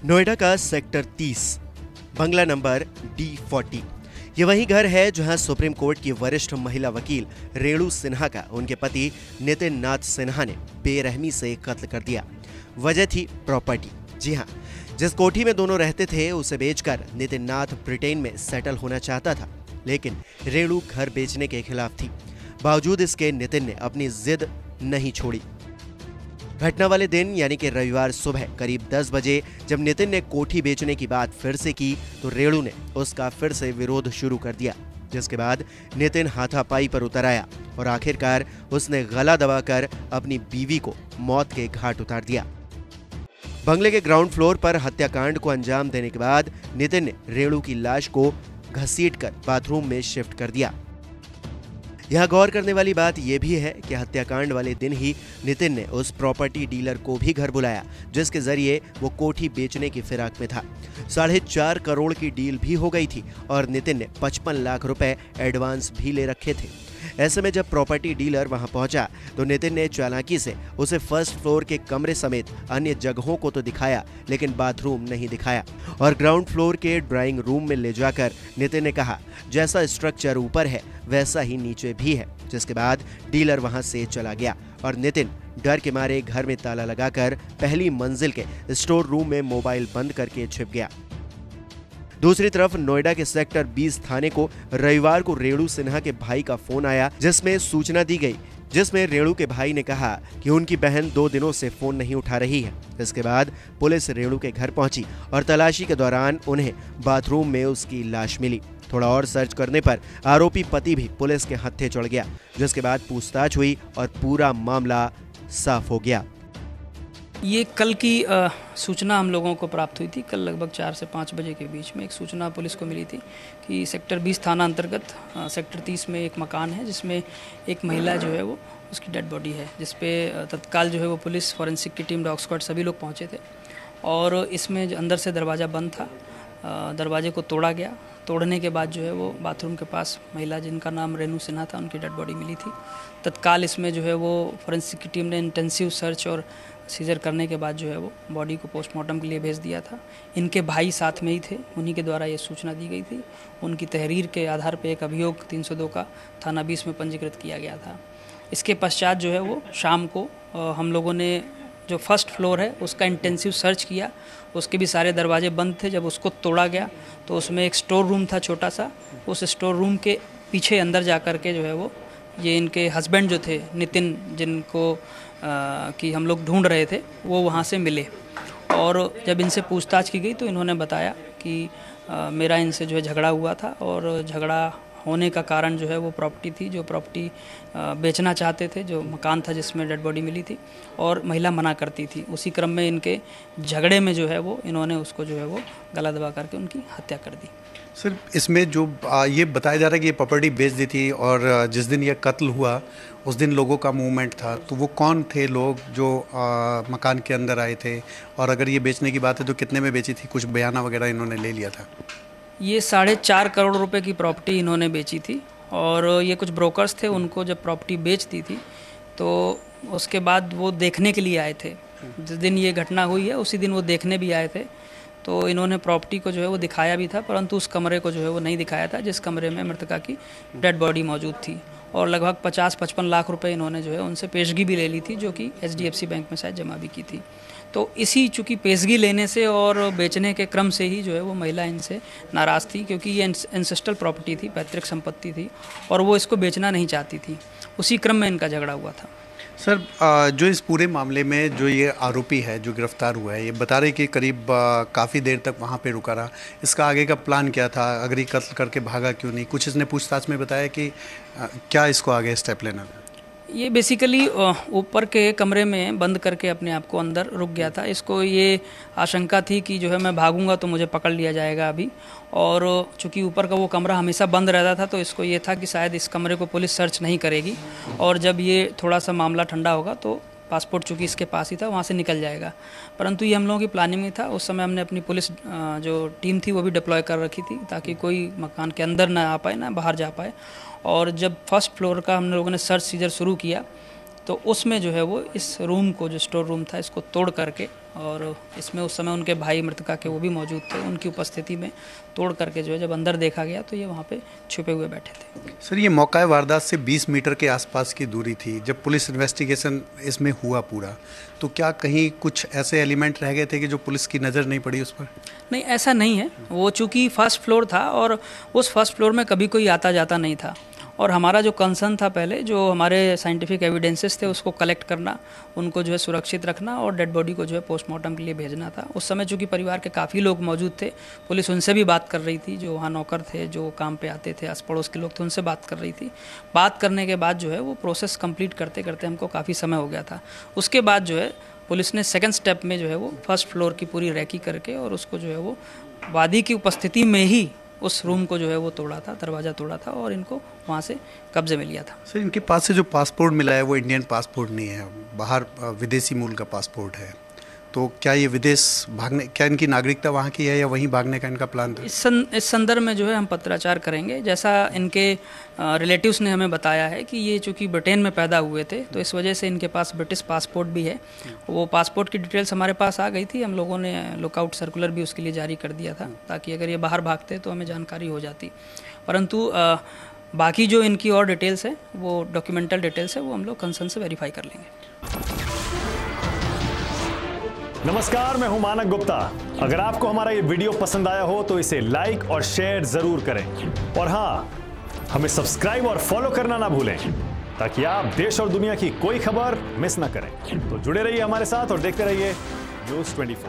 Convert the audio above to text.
नोएडा का सेक्टर 30 बंगला number D40 ये वही घर है जहां सुप्रीम कोर्ट की वरिष्ठ महिला वकील रेणु सिन्हा का उनके पति नितिन नाथ सिन्हा ने बेरहमी से कत्ल कर दिया। वजह थी प्रॉपर्टी। जी हां, जिस कोठी में दोनों रहते थे उसे बेचकर नितिन नाथ ब्रिटेन में सेटल होना चाहता था, लेकिन रेणु घर बेचने के खिलाफ थी। बावजूद इसके नितिन ने अपनी जिद नहीं छोड़ी। घटना वाले दिन यानी कि रविवार सुबह करीब 10 बजे जब नितिन ने कोठी बेचने की बात फिर से की तो रेणु ने उसका फिर से विरोध शुरू कर दिया, जिसके बाद नितिन हाथापाई पर उतर आया और आखिरकार उसने गला दबाकर अपनी बीवी को मौत के घाट उतार दिया। बंगले के ग्राउंड फ्लोर पर हत्याकांड को अंजाम देने के बाद नितिन ने रेणु की लाश को घसीटकर बाथरूम में शिफ्ट कर दिया। यह गौर करने वाली बात यह भी है कि हत्याकांड वाले दिन ही नितिन ने उस प्रॉपर्टी डीलर को भी घर बुलाया, जिसके जरिए वो कोठी बेचने की फिराक में था। 4.5 करोड़ की डील भी हो गई थी और नितिन ने 55 लाख रुपए एडवांस भी ले रखे थे। ऐसे में जब प्रॉपर्टी डीलर वहां पहुंचा तो नितिन ने चालाकी से उसे फर्स्ट फ्लोर के कमरे समेत अन्य जगहों को तो दिखाया, लेकिन बाथरूम नहीं दिखाया और ग्राउंड फ्लोर के ड्राइंग रूम में ले जाकर नितिन ने कहा जैसा स्ट्रक्चर ऊपर है वैसा ही नीचे भी है। जिसके बाद डीलर वहां से चला गया और नितिन डर के मारे घर में ताला लगाकर पहली मंजिल के स्टोर रूम में मोबाइल बंद करके छिप गया। दूसरी तरफ नोएडा के सेक्टर 20 थाने को रविवार को रेणु सिन्हा के भाई का फोन आया, जिसमें सूचना दी गई, जिसमें रेणु के भाई ने कहा कि उनकी बहन 2 दिनों से फोन नहीं उठा रही है। इसके बाद पुलिस रेणु के घर पहुंची और तलाशी के दौरान उन्हें बाथरूम में उसकी लाश मिली। थोड़ा और सर्च करने पर आरोपी पति भी पुलिस के हत्थे चढ़ गया, जिसके बाद पूछताछ हुई और पूरा मामला साफ हो गया। ये कल की सूचना हम लोगों को प्राप्त हुई थी। कल लगभग 4 से 5 बजे के बीच में एक सूचना पुलिस को मिली थी कि सेक्टर 20 थाना अंतर्गत सेक्टर 30 में एक मकान है जिसमें एक महिला जो है वो उसकी डेड बॉडी है, जिसपे तत्काल जो है वो पुलिस फॉरेंसिक की टीम, डॉग स्क्वाड सभी लोग पहुंचे थे और इसमें अंदर से दरवाज़ा बंद था। दरवाजे को तोड़ा गया। तोड़ने के बाद जो है वो बाथरूम के पास महिला जिनका नाम रेणु सिन्हा था उनकी डेड बॉडी मिली थी। तत्काल इसमें जो है वो फॉरेंसिक की टीम ने इंटेंसिव सर्च और सीजर करने के बाद जो है वो बॉडी को पोस्टमार्टम के लिए भेज दिया था। इनके भाई साथ में ही थे, उन्हीं के द्वारा ये सूचना दी गई थी। उनकी तहरीर के आधार पर एक अभियोग 302 का थाना 20 में पंजीकृत किया गया था। इसके पश्चात जो है वो शाम को हम लोगों ने जो फर्स्ट फ्लोर है उसका इंटेंसिव सर्च किया। उसके भी सारे दरवाजे बंद थे। जब उसको तोड़ा गया तो उसमें एक स्टोर रूम था छोटा सा। उस स्टोर रूम के पीछे अंदर जा कर के जो है वो ये इनके हस्बैंड जो थे नितिन, जिनको कि हम लोग ढूंढ रहे थे, वो वहाँ से मिले और जब इनसे पूछताछ की गई तो इन्होंने बताया कि मेरा इनसे जो है झगड़ा हुआ था और झगड़ा होने का कारण जो है वो प्रॉपर्टी थी। जो प्रॉपर्टी बेचना चाहते थे, जो मकान था जिसमें डेड बॉडी मिली थी और महिला मना करती थी। उसी क्रम में इनके झगड़े में जो है वो इन्होंने उसको जो है वो गला दबा करके उनकी हत्या कर दी। सर, इसमें जो ये बताया जा रहा है कि ये प्रॉपर्टी बेच दी थी और जिस दिन ये कत्ल हुआ उस दिन लोगों का मूवमेंट था, तो वो कौन थे लोग जो मकान के अंदर आए थे और अगर ये बेचने की बात है तो कितने में बेची थी? कुछ बयाना वगैरह इन्होंने ले लिया था। ये 4.5 करोड़ रुपए की प्रॉपर्टी इन्होंने बेची थी और ये कुछ ब्रोकर्स थे, उनको जब प्रॉपर्टी बेच दी थी तो उसके बाद वो देखने के लिए आए थे। जिस दिन ये घटना हुई है उसी दिन वो देखने भी आए थे। तो इन्होंने प्रॉपर्टी को जो है वो दिखाया भी था, परंतु उस कमरे को जो है वो नहीं दिखाया था जिस कमरे में मृतका की डेड बॉडी मौजूद थी और लगभग 50-55 लाख रुपए इन्होंने जो है उनसे पेशगी भी ले ली थी, जो कि HDFC बैंक में शायद जमा भी की थी। तो इसी चूँकि पेशगी लेने से और बेचने के क्रम से ही जो है वो महिला इनसे नाराज़ थी, क्योंकि ये एंसेस्ट्रल प्रॉपर्टी थी, पैतृक संपत्ति थी और वो इसको बेचना नहीं चाहती थी। उसी क्रम में इनका झगड़ा हुआ था। सर, जो इस पूरे मामले में जो ये आरोपी है जो गिरफ्तार हुआ है, ये बता रहे कि करीब काफ़ी देर तक वहाँ पे रुका रहा। इसका आगे का प्लान क्या था? अगर ये कत्ल करके भागा क्यों नहीं? कुछ इसने पूछताछ में बताया कि क्या इसको आगे स्टेप लेना था? ये बेसिकली ऊपर के कमरे में बंद करके अपने आप को अंदर रुक गया था। इसको ये आशंका थी कि जो है मैं भागूंगा तो मुझे पकड़ लिया जाएगा अभी, और चूंकि ऊपर का वो कमरा हमेशा बंद रहता था तो इसको ये था कि शायद इस कमरे को पुलिस सर्च नहीं करेगी और जब ये थोड़ा सा मामला ठंडा होगा तो पासपोर्ट चूँकि इसके पास ही था वहाँ से निकल जाएगा। परंतु ये हम लोगों की प्लानिंग में था। उस समय हमने अपनी पुलिस जो टीम थी वो भी डिप्लॉय कर रखी थी ताकि कोई मकान के अंदर ना आ पाए ना बाहर जा पाए। और जब फर्स्ट फ्लोर का हम लोगों ने सर्च सीजर शुरू किया तो उसमें जो है वो इस रूम को, जो स्टोर रूम था, इसको तोड़ करके और इसमें उस समय उनके भाई मृतका के वो भी मौजूद थे। उनकी उपस्थिति में तोड़ करके जो है जब अंदर देखा गया तो ये वहाँ पे छुपे हुए बैठे थे। सर, ये मौका वारदात से 20 मीटर के आसपास की दूरी थी। जब पुलिस इन्वेस्टिगेशन इसमें हुआ पूरा, तो क्या कहीं कुछ ऐसे एलिमेंट रह गए थे कि जो पुलिस की नज़र नहीं पड़ी उस पर? नहीं, ऐसा नहीं है। वो चूँकि फर्स्ट फ्लोर था और उस फर्स्ट फ्लोर में कभी कोई आता जाता नहीं था, और हमारा जो कंसर्न था पहले, जो हमारे साइंटिफिक एविडेंसेस थे उसको कलेक्ट करना, उनको जो है सुरक्षित रखना और डेड बॉडी को जो है पोस्टमार्टम के लिए भेजना था। उस समय चूँकि परिवार के काफ़ी लोग मौजूद थे, पुलिस उनसे भी बात कर रही थी, जो वहाँ नौकर थे, जो काम पे आते थे, आस पड़ोस के लोग थे, उनसे बात कर रही थी। बात करने के बाद जो है वो प्रोसेस कंप्लीट करते करते हमको काफ़ी समय हो गया था। उसके बाद जो है पुलिस ने सेकंड स्टेप में जो है वो फर्स्ट फ्लोर की पूरी रैकी करके और उसको जो है वो वादी की उपस्थिति में ही उस रूम को जो है वो तोड़ा था, दरवाज़ा तोड़ा था और इनको वहाँ से कब्जे में लिया था। सर, इनके पास से जो पासपोर्ट मिला है वो इंडियन पासपोर्ट नहीं है, बाहर विदेशी मूल का पासपोर्ट है। तो क्या ये विदेश भागने, क्या इनकी नागरिकता वहाँ की है या वहीं भागने का इनका प्लान था? इस संदर्भ में जो है हम पत्राचार करेंगे। जैसा इनके रिलेटिव्स ने हमें बताया है कि ये चूँकि ब्रिटेन में पैदा हुए थे तो इस वजह से इनके पास ब्रिटिश पासपोर्ट भी है। वो पासपोर्ट की डिटेल्स हमारे पास आ गई थी, हम लोगों ने लुकआउट सर्कुलर भी उसके लिए जारी कर दिया था ताकि अगर ये बाहर भागते तो हमें जानकारी हो जाती। परंतु बाकी जो इनकी और डिटेल्स है, वो डॉक्यूमेंटल डिटेल्स है, वो हम लोग कंसर्न से वेरीफाई कर लेंगे। नमस्कार, मैं हूं मानक गुप्ता। अगर आपको हमारा ये वीडियो पसंद आया हो तो इसे लाइक और शेयर जरूर करें, और हाँ, हमें सब्सक्राइब और फॉलो करना ना भूलें ताकि आप देश और दुनिया की कोई खबर मिस ना करें। तो जुड़े रहिए हमारे साथ और देखते रहिए News 24।